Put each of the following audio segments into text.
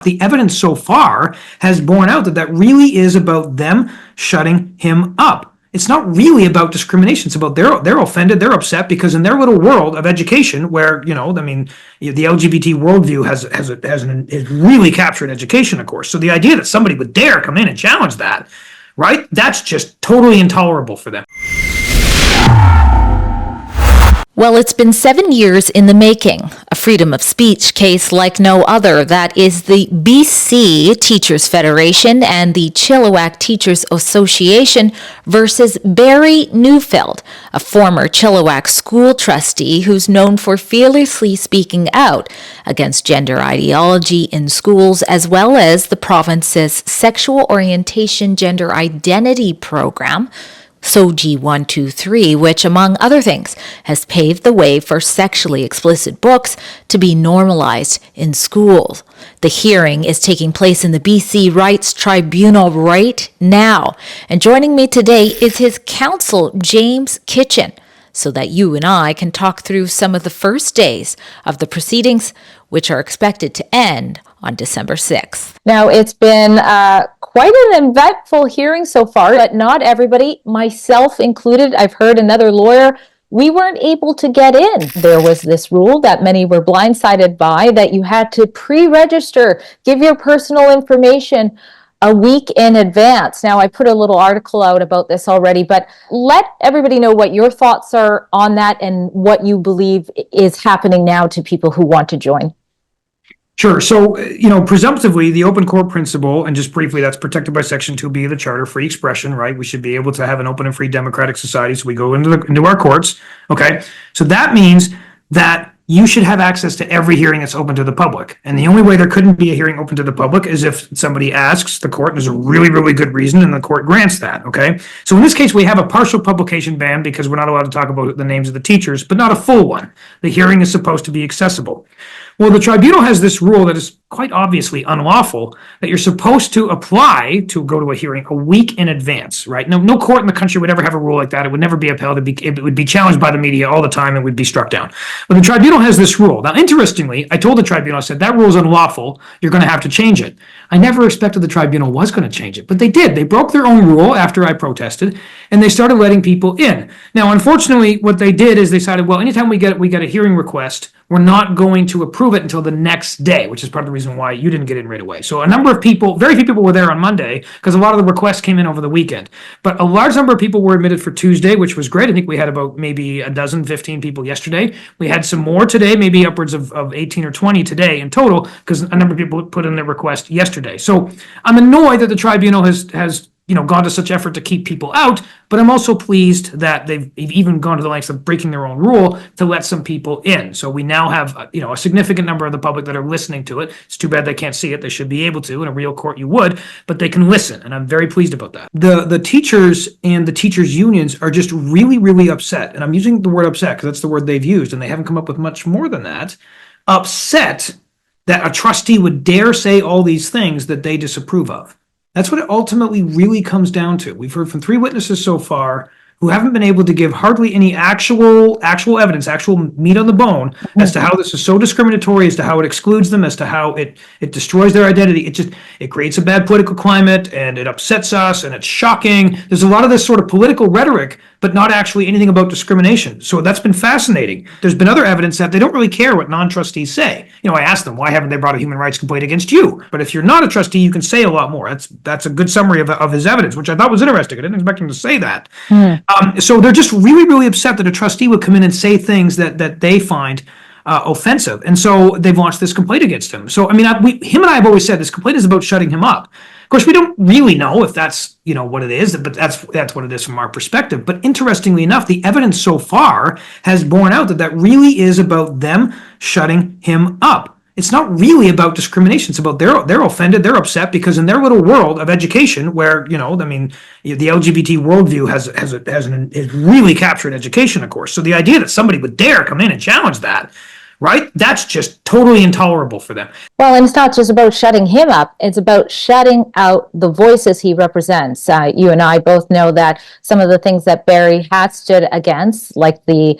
The evidence so far has borne out that that really is about them shutting him up. It's not really about discrimination. It's about they're offended, they're upset because in their little world of education, where the LGBT worldview has really captured education, of course. So the idea that somebody would dare come in and challenge that, right? That's just totally intolerable for them. Well, it's been 7 years in the making, a freedom of speech case like no other. That is the BC Teachers Federation and the Chilliwack Teachers Association versus Barry Neufeld, a former Chilliwack school trustee who's known for fearlessly speaking out against gender ideology in schools, as well as the province's sexual orientation gender identity program, SOGI 123, which, among other things, has paved the way for sexually explicit books to be normalized in schools. The hearing is taking place in the BC Rights Tribunal right now. And joining me today is his counsel, James Kitchen, so that you and I can talk through some of the first days of the proceedings, which are expected to end on December 6th. Now, it's been quite an eventful hearing so far, but not everybody, myself included. I've heard another lawyer, we weren't able to get in. There was this rule that many were blindsided by, that you had to pre-register, give your personal information a week in advance. Now, I put a little article out about this already, but let everybody know what your thoughts are on that and what you believe is happening now to people who want to join. Sure. So, presumptively, the open court principle, and just briefly, that's protected by Section 2B of the Charter, free expression, right? We should be able to have an open and free democratic society, so we go into our courts, okay? So that means that you should have access to every hearing that's open to the public. And the only way there couldn't be a hearing open to the public is if somebody asks the court, and there's a really, really good reason, and the court grants that, okay? So in this case, we have a partial publication ban because we're not allowed to talk about the names of the teachers, but not a full one. The hearing is supposed to be accessible. Well, the tribunal has this rule that is quite obviously unlawful, that you're supposed to apply to go to a hearing a week in advance, right? No court in the country would ever have a rule like that. It would never be upheld. It would be challenged by the media all the time and would be struck down. But the tribunal has this rule. Now, interestingly, I told the tribunal, I said, that rule is unlawful. You're going to have to change it. I never expected the tribunal was going to change it, but they did. They broke their own rule after I protested, and they started letting people in. Now, unfortunately, what they did is they decided, well, anytime we get a hearing request, we're not going to approve it until the next day, which is part of the reason why you didn't get in right away. So a number of people, very few people were there on Monday because a lot of the requests came in over the weekend. But a large number of people were admitted for Tuesday, which was great. I think we had about maybe 15 people yesterday. We had some more today, maybe upwards of 18 or 20 today in total, because a number of people put in their request yesterday. So I'm annoyed that the tribunal has gone to such effort to keep people out, but I'm also pleased that they've even gone to the lengths of breaking their own rule to let some people in. So we now have a significant number of the public that are listening to it. It's too bad they can't see it. They should be able to. In a real court you would, but they can listen, and I'm very pleased about that. The teachers and the teachers unions are just really, really upset, and I'm using the word upset because that's the word they've used, and they haven't come up with much more than that. Upset that a trustee would dare say all these things that they disapprove of. That's what it ultimately really comes down to. We've heard from 3 witnesses so far who haven't been able to give hardly any actual evidence, actual meat on the bone as to how this is so discriminatory, as to how it excludes them, as to how it destroys their identity. It creates a bad political climate, and it upsets us, and it's shocking. There's a lot of this sort of political rhetoric, but not actually anything about discrimination. So that's been fascinating. There's been other evidence that they don't really care what non-trustees say. I asked them, why haven't they brought a human rights complaint against you? But if you're not a trustee, you can say a lot more. That's a good summary of his evidence, which I thought was interesting. I didn't expect him to say that. So they're just really, really upset that a trustee would come in and say things that they find offensive. And so they've launched this complaint against him. So, him and I have always said this complaint is about shutting him up. Of course, we don't really know if that's, what it is, but that's what it is from our perspective. But interestingly enough, the evidence so far has borne out that really is about them shutting him up. It's not really about discrimination. It's about they're offended, they're upset because in their little world of education, where the LGBT worldview has really captured education, of course. So the idea that somebody would dare come in and challenge that, right? That's just totally intolerable for them. Well, and it's not just about shutting him up, it's about shutting out the voices he represents. You and I both know that some of the things that Barry has stood against, like the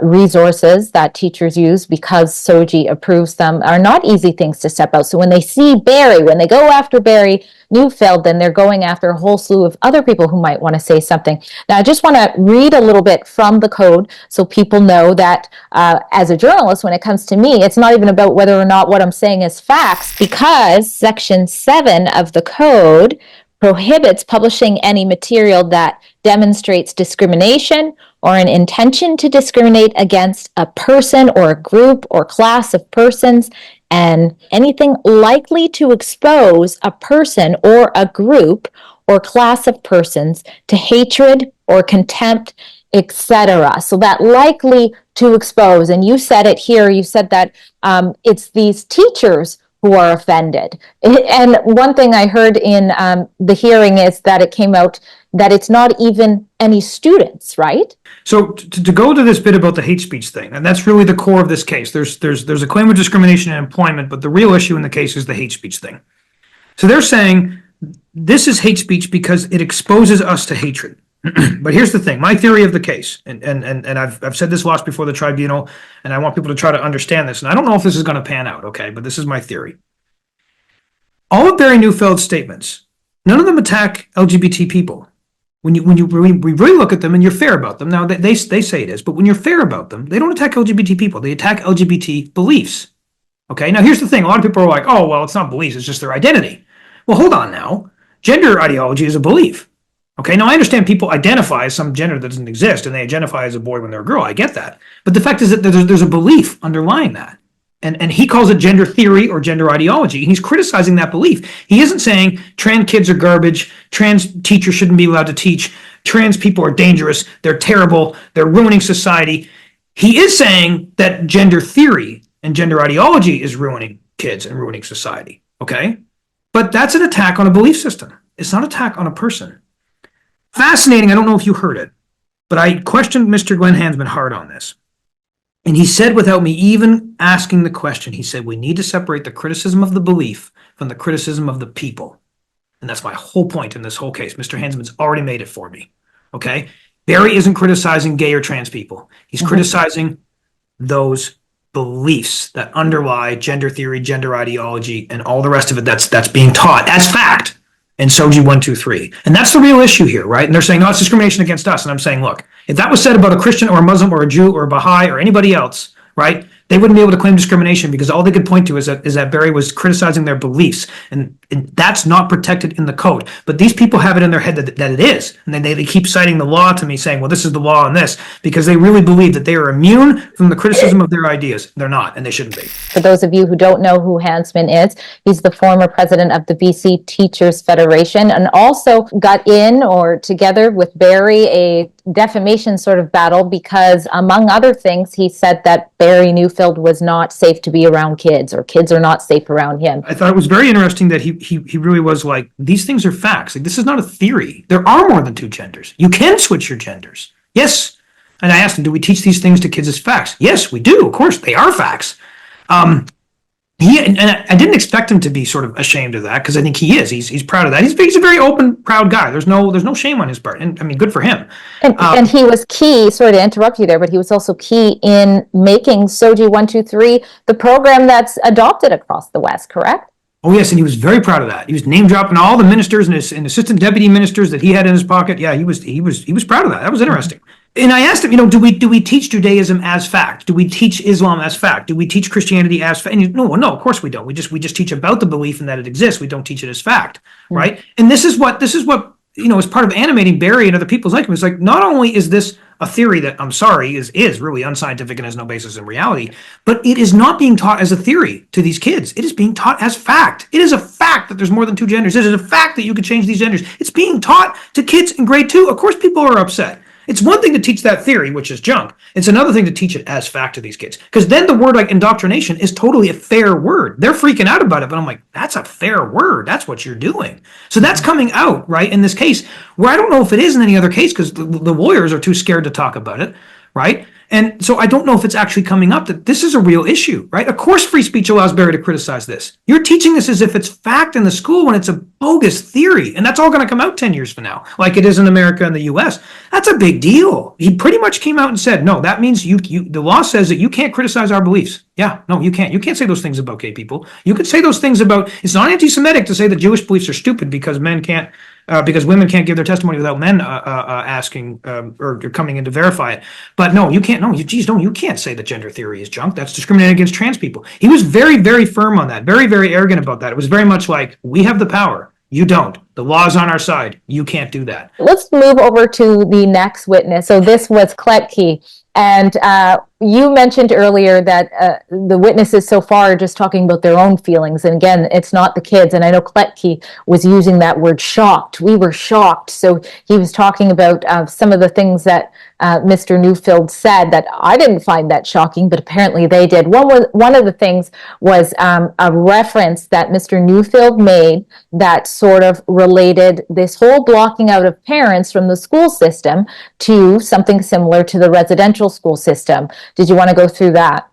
resources that teachers use because SOGI approves them, are not easy things to step out. So when they see Barry, when they go after Barry Neufeld, then they're going after a whole slew of other people who might want to say something. Now, I just want to read a little bit from the code so people know that as a journalist, when it comes to me, it's not even about whether or not what I'm saying is facts, because Section 7 of the code prohibits publishing any material that demonstrates discrimination or an intention to discriminate against a person or a group or class of persons, and anything likely to expose a person or a group or class of persons to hatred or contempt, etc. So that likely to expose, and you said it here, you said that it's these teachers who are offended. And one thing I heard in the hearing is that it came out that it's not even any students, right? So to go to this bit about the hate speech thing, and that's really the core of this case. There's a claim of discrimination in employment, but the real issue in the case is the hate speech thing. So they're saying this is hate speech because it exposes us to hatred. But here's the thing, my theory of the case, and I've said this lots before the tribunal, and I want people to try to understand this, and I don't know if this is going to pan out, okay, but this is my theory. All of Barry Neufeld's statements, none of them attack LGBT people. When we really look at them and you're fair about them, now they say it is, but when you're fair about them, they don't attack LGBT people, they attack LGBT beliefs. Okay, now here's the thing, a lot of people are like, oh, well, it's not beliefs, it's just their identity. Well, hold on now, gender ideology is a belief. Okay, now I understand people identify as some gender that doesn't exist and they identify as a boy when they're a girl. I get that. But the fact is that there's a belief underlying that. And he calls it gender theory or gender ideology. And he's criticizing that belief. He isn't saying trans kids are garbage, trans teachers shouldn't be allowed to teach, trans people are dangerous, they're terrible, they're ruining society. He is saying that gender theory and gender ideology is ruining kids and ruining society. Okay? But that's an attack on a belief system. It's not an attack on a person. Fascinating, I don't know if you heard it, but I questioned Mr. Glenn Hansman hard on this. And he said, without me even asking the question, he said, we need to separate the criticism of the belief from the criticism of the people. And that's my whole point in this whole case. Mr. Hansman's already made it for me. Okay? Barry isn't criticizing gay or trans people. He's criticizing those beliefs that underlie gender theory, gender ideology, and all the rest of it that's being taught as fact. And SOGI 123. And that's the real issue here, right? And they're saying, no, it's discrimination against us. And I'm saying, look, if that was said about a Christian or a Muslim or a Jew or a Baha'i or anybody else, right, they wouldn't be able to claim discrimination because all they could point to is that Barry was criticizing their beliefs. And that's not protected in the code. But these people have it in their head that it is. And then they keep citing the law to me saying, well, this is the law on this, because they really believe that they are immune from the criticism of their ideas. They're not, and they shouldn't be. For those of you who don't know who Hansman is, he's the former president of the BC Teachers Federation and also got in or together with Barry a defamation sort of battle because, among other things, he said that Barry Neufeld was not safe to be around kids or kids are not safe around him. I thought it was very interesting that he really was like, these things are facts. Like, this is not a theory. There are more than two genders. You can switch your genders. Yes. And I asked him, do we teach these things to kids as facts? Yes, we do. Of course, they are facts. And I didn't expect him to be sort of ashamed of that because I think he is. He's proud of that. He's a very open, proud guy. There's no shame on his part. And I mean, good for him. And he was key, sorry to interrupt you there, but he was also key in making SOGI 123 the program that's adopted across the West, correct? Oh, yes, and he was very proud of that. He was name dropping all the ministers and assistant deputy ministers that he had in his pocket. Yeah, he was proud of that. That was interesting. And I asked him, do we teach Judaism as fact? Do we teach Islam as fact? Do we teach Christianity as fact? And no, of course we don't. We just teach about the belief and that it exists. We don't teach it as fact, right? And this is what is part of animating Barry and other people's like him. It's like, not only is this a theory that, I'm sorry, is really unscientific and has no basis in reality, but it is not being taught as a theory to these kids. It is being taught as fact. It is a fact that there's more than two genders. It is a fact that you could change these genders. It's being taught to kids in grade 2. Of course people are upset. It's one thing to teach that theory, which is junk. It's another thing to teach it as fact to these kids. Because then the word like indoctrination is totally a fair word. They're freaking out about it, but I'm like, that's a fair word. That's what you're doing. So that's coming out, right, in this case, where I don't know if it is in any other case because the lawyers are too scared to talk about it, right? And so I don't know if it's actually coming up that this is a real issue, right? Of course, free speech allows Barry to criticize this. You're teaching this as if it's fact in the school when it's a bogus theory. And that's all going to come out 10 years from now, like it is in America and the US. That's a big deal. He pretty much came out and said, no, that means the law says that you can't criticize our beliefs. Yeah, no, you can't. You can't say those things about gay people. You could say those things about, it's not anti-Semitic to say that Jewish beliefs are stupid because men can't, because women can't give their testimony without men asking or coming in to verify it. But no, you can't. No, you can't say that gender theory is junk. That's discriminating against trans people. He was very, very firm on that. Very, very arrogant about that. It was very much like, we have the power. You don't. The law is on our side. You can't do that. Let's move over to the next witness. So this was Kletke. And you mentioned earlier that the witnesses so far are just talking about their own feelings. And again, it's not the kids. And I know Kletke was using that word shocked. We were shocked. So he was talking about some of the things that Mr. Neufeld said that I didn't find that shocking, but apparently they did. One of the things was a reference that Mr. Neufeld made that sort of related this whole blocking out of parents from the school system to something similar to the residential school system. Did you want to go through that?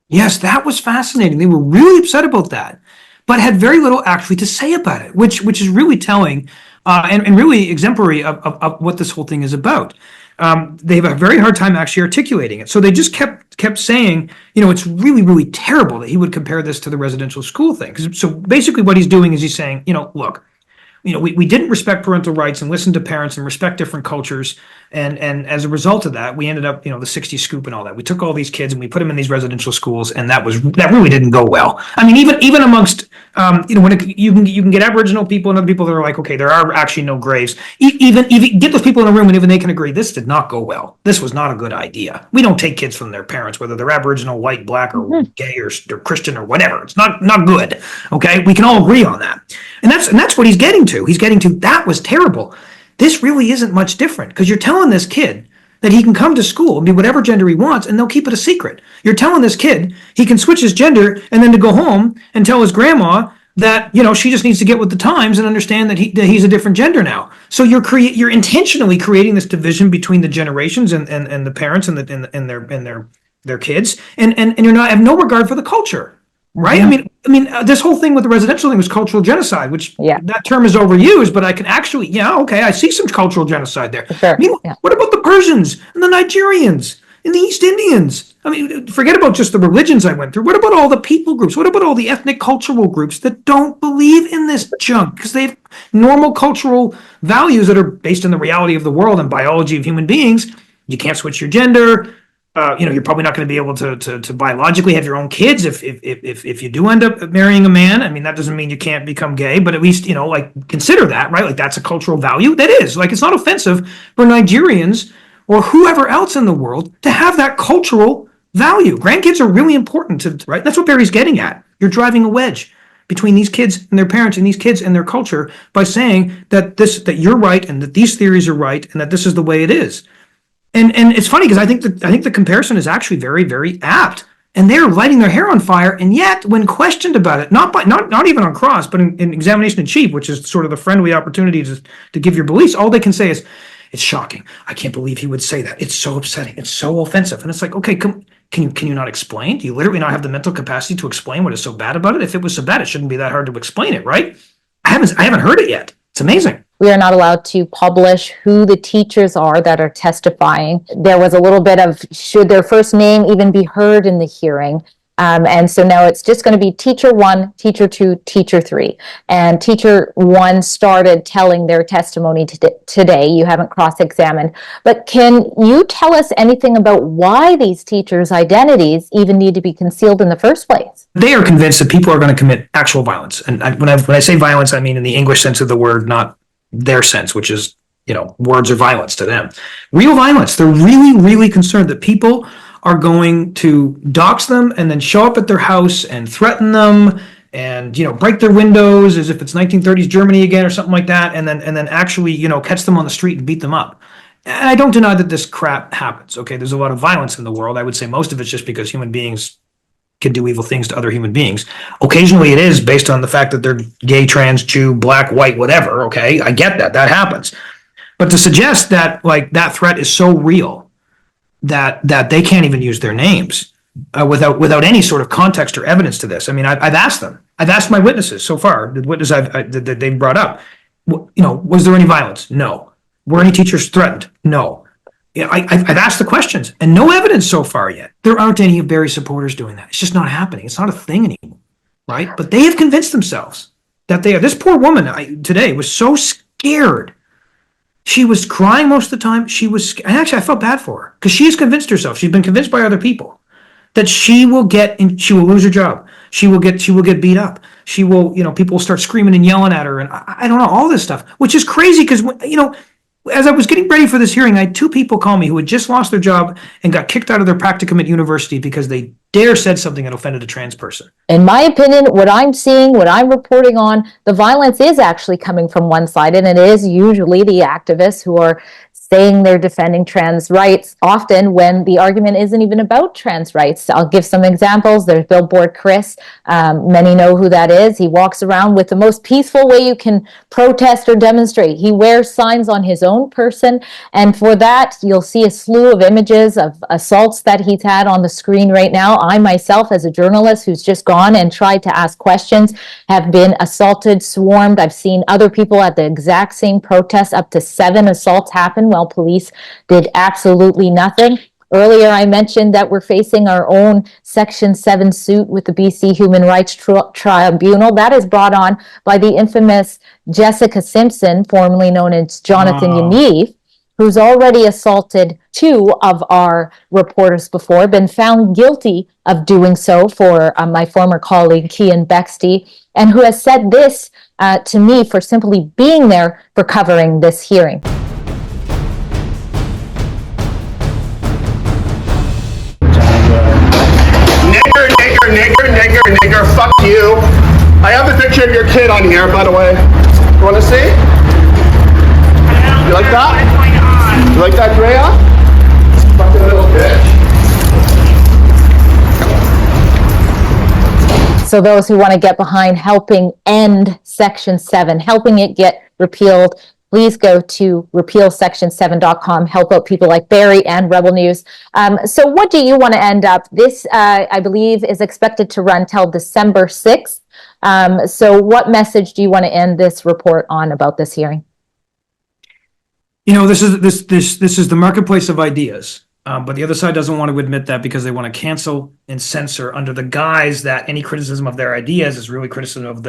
Yes, that was fascinating. They were really upset about that, but had very little actually to say about it, which is really telling and really exemplary of what this whole thing is about. They have a very hard time actually articulating it. So they just kept saying, it's really, really terrible that he would compare this to the residential school thing. So basically what he's doing is he's saying, look, we didn't respect parental rights and listen to parents and respect different cultures. And as a result of that, we ended up, the 60 scoop and all that. We took all these kids and we put them in these residential schools, and that really didn't go well. I mean, even amongst, when you can get Aboriginal people and other people that are like, okay, there are actually no graves. Even get those people in a room and even they can agree, this did not go well. This was not a good idea. We don't take kids from their parents, whether they're Aboriginal, white, black, or gay, or Christian, or whatever. It's not good. Okay, we can all agree on that, and that's what he's getting to. He's getting to, that was terrible. This really isn't much different, because you're telling this kid that he can come to school and be whatever gender he wants, and they'll keep it a secret. You're telling this kid he can switch his gender and then to go home and tell his grandma that, she just needs to get with the times and understand that he's a different gender now. So you're intentionally creating this division between the generations and the parents and their kids, and you're not have no regard for the culture. Right? I mean, this whole thing with the residential thing was cultural genocide, which that term is overused, but I can actually, I see some cultural genocide there. Sure. I mean, what about the Persians and the Nigerians and the East Indians? I mean, forget about just the religions I went through. What about all the people groups? What about all the ethnic cultural groups that don't believe in this junk because they have normal cultural values that are based on the reality of the world and biology of human beings? You can't switch your gender. You're probably not going to be able to biologically have your own kids if you do end up marrying a man. I mean, that doesn't mean you can't become gay, but at least, consider that, right? Like, that's a cultural value. That is, like, it's not offensive for Nigerians or whoever else in the world to have that cultural value. Grandkids are really important right? That's what Barry's getting at. You're driving a wedge between these kids and their parents and these kids and their culture by saying that you're right and that these theories are right and that this is the way it is. And it's funny because I think the comparison is actually very, very apt. And they're lighting their hair on fire. And yet, when questioned about it, not even on cross, but in examination in chief, which is sort of the friendly opportunity to give your beliefs, all they can say is, "It's shocking. I can't believe he would say that. It's so upsetting. It's so offensive." And it's like, okay, can you not explain? Do you literally not have the mental capacity to explain what is so bad about it? If it was so bad, it shouldn't be that hard to explain it, right? I haven't heard it yet. It's amazing. We are not allowed to publish who the teachers are that are testifying. There was a little bit of, should their first name even be heard in the hearing? And so now it's just going to be teacher 1, teacher 2, teacher 3. And teacher 1 started telling their testimony today. You haven't cross-examined. But can you tell us anything about why these teachers' identities even need to be concealed in the first place? They are convinced that people are going to commit actual violence. And when I say violence, I mean in the English sense of the word, not their sense, which is, words are violence to them. Real violence. They're really, really concerned that people are going to dox them and then show up at their house and threaten them and, break their windows as if it's 1930s Germany again or something like that, and then actually, catch them on the street and beat them up. And I don't deny that this crap happens. Okay, there's a lot of violence in the world. I would say most of it's just because human beings can do evil things to other human beings. Occasionally it is based on the fact that they're gay, trans, Jew, black, white, whatever. Okay, I get that happens. But to suggest that that threat is so real that they can't even use their names without any sort of context or evidence to this. I mean, I've asked them. I've asked my witnesses so far, the witness that they've brought up. Was there any violence? No. Were any teachers threatened? No. I've asked the questions, and no evidence so far yet. There aren't any of Barry's supporters doing that. It's just not happening. It's not a thing anymore, right? But they have convinced themselves that they are. This poor woman today was so scared. She was crying most of the time. And actually, I felt bad for her because she has convinced herself. She's been convinced by other people that she will lose her job. She will get beat up. She will, people will start screaming and yelling at her. And I don't know, all this stuff, which is crazy because, as I was getting ready for this hearing, I had two people call me who had just lost their job and got kicked out of their practicum at university because they said something that offended a trans person. In my opinion, what I'm seeing, what I'm reporting on, the violence is actually coming from one side, and it is usually the activists who are saying they're defending trans rights, often when the argument isn't even about trans rights. I'll give some examples. There's Billboard Chris. Many know who that is. He walks around with the most peaceful way you can protest or demonstrate. He wears signs on his own person, and for that, you'll see a slew of images of assaults that he's had on the screen right now. I myself, as a journalist who's just gone and tried to ask questions, have been assaulted, swarmed. I've seen other people at the exact same protest. Up to 7 assaults happen while police did absolutely nothing. Earlier, I mentioned that we're facing our own Section 7 suit with the BC Human Rights Tribunal. That is brought on by the infamous Jessica Simpson, formerly known as Jonathan Yaniv, who's already assaulted 2 of our reporters before, been found guilty of doing so for my former colleague, Kian Bexty, and who has said this to me for simply being there for covering this hearing. Nigger, fuck you. I have a picture of your kid on here, by the way. You want to see? You like that? You like that, Drea? Fucking little bitch. So those who want to get behind helping end Section 7, helping it get repealed, please go to repealsection7.com, help out people like Barry and Rebel News. So what do you want to end up? This, I believe, is expected to run till December 6th. So what message do you want to end this report on about this hearing? This is the marketplace of ideas. But the other side doesn't want to admit that because they want to cancel and censor under the guise that any criticism of their ideas is really criticism of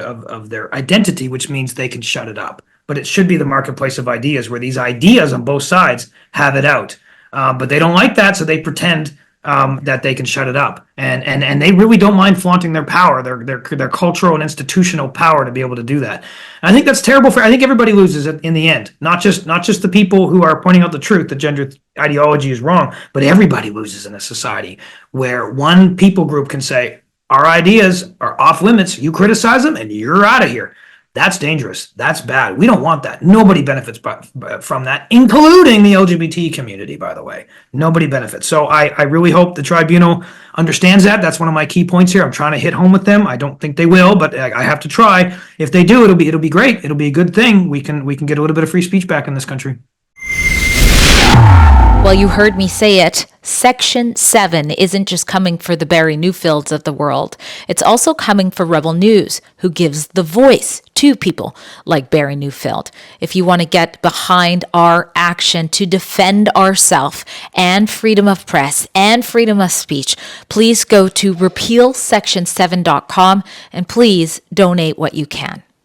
their identity, which means they can shut it up. But it should be the marketplace of ideas where these ideas on both sides have it out. But they don't like that, so they pretend that they can shut it up. And they really don't mind flaunting their power, their cultural and institutional power to be able to do that. And I think that's terrible I think everybody loses in the end. Not just the people who are pointing out the truth that gender ideology is wrong, but everybody loses in a society where one people group can say, our ideas are off limits, you criticize them, and you're out of here. That's dangerous. That's bad. We don't want that. Nobody benefits from that, including the LGBT community, by the way. Nobody benefits. So I really hope the tribunal understands that. That's one of my key points here. I'm trying to hit home with them. I don't think they will, but I have to try. If they do, it'll be great. It'll be a good thing. We can get a little bit of free speech back in this country. Well, you heard me say it. Section 7 isn't just coming for the Barry Neufelds of the world. It's also coming for Rebel News, who gives the voice to people like Barry Neufeld. If you want to get behind our action to defend ourselves and freedom of press and freedom of speech, please go to repealsection7.com and please donate what you can.